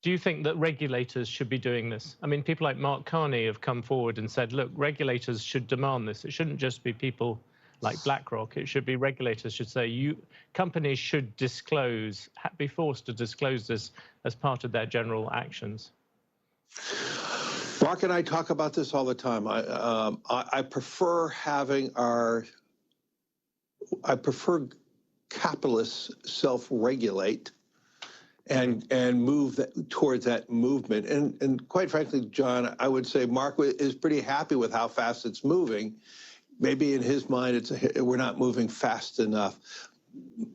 Do you think that regulators should be doing this? I mean, people like Mark Carney have come forward and said, look, regulators should demand this. It shouldn't just be people like BlackRock. It should be regulators should say, companies should disclose, be forced to disclose this as part of their general actions. Mark and I talk about this all the time. I prefer capitalists self-regulate and move towards that movement. And quite frankly, John, I would say Mark is pretty happy with how fast it's moving. Maybe in his mind, we're not moving fast enough.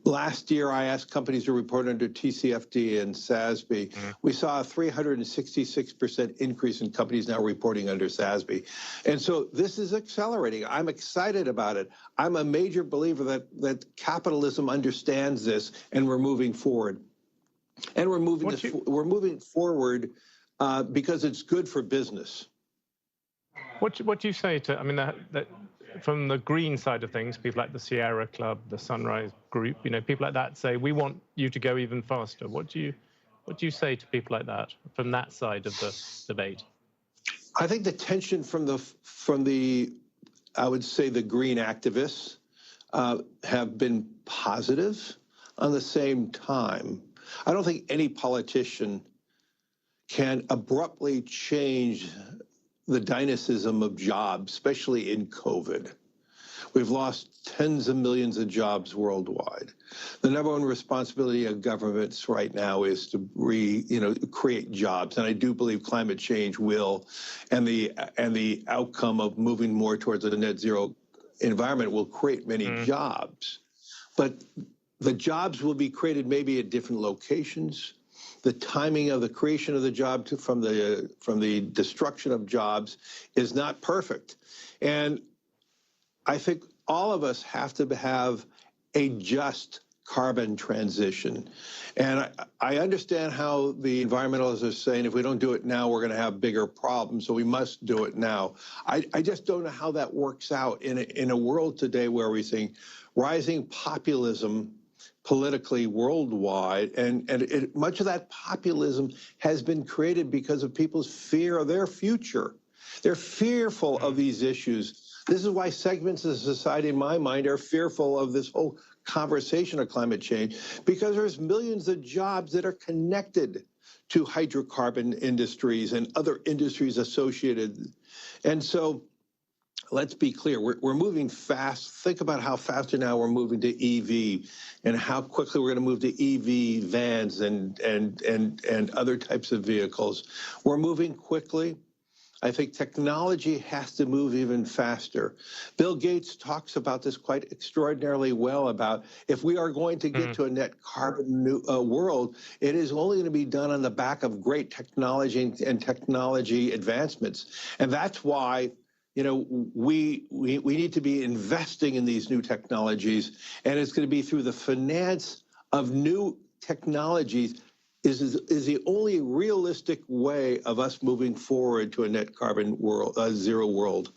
Last year, I asked companies to report under TCFD and SASB. We saw a 366% increase in companies now reporting under SASB. And so this is accelerating. I'm excited about it. I'm a major believer that capitalism understands this, and we're moving forward. And we're moving forward because it's good for business. What do you say to, I mean, from the green side of things, people like the Sierra Club, the Sunrise Group, people like that say, we want you to go even faster. What do you say to people like that from that side of the debate? I think the tension from the I would say the green activists have been positive. On the same time, I don't think any politician can abruptly change the dynamism of jobs, especially in COVID. We've lost tens of millions of jobs worldwide. The number one responsibility of governments right now is to create jobs, and I do believe climate change will, and the outcome of moving more towards a net zero environment will create many jobs. But the jobs will be created maybe at different locations. The timing of the creation of the job from the destruction of jobs is not perfect. And I think all of us have to have a just carbon transition. And I understand how the environmentalists are saying, if we don't do it now, we're going to have bigger problems, so we must do it now. I just don't know how that works out in a world today where we're seeing rising populism politically worldwide, and much of that populism has been created because of people's fear of their future. They're fearful of these issues. This is why segments of society, in my mind, are fearful of this whole conversation of climate change, because there's millions of jobs that are connected to hydrocarbon industries and other industries associated. And so let's be clear, we're moving fast. Think about how faster now we're moving to EV and how quickly we're going to move to EV vans and other types of vehicles. We're moving quickly. I think technology has to move even faster. Bill Gates talks about this quite extraordinarily well, about if we are going to get to a net carbon world, it is only going to be done on the back of great technology and technology advancements. And that's why we need to be investing in these new technologies, and it's going to be through the finance of new technologies is the only realistic way of us moving forward to a net carbon world, zero world.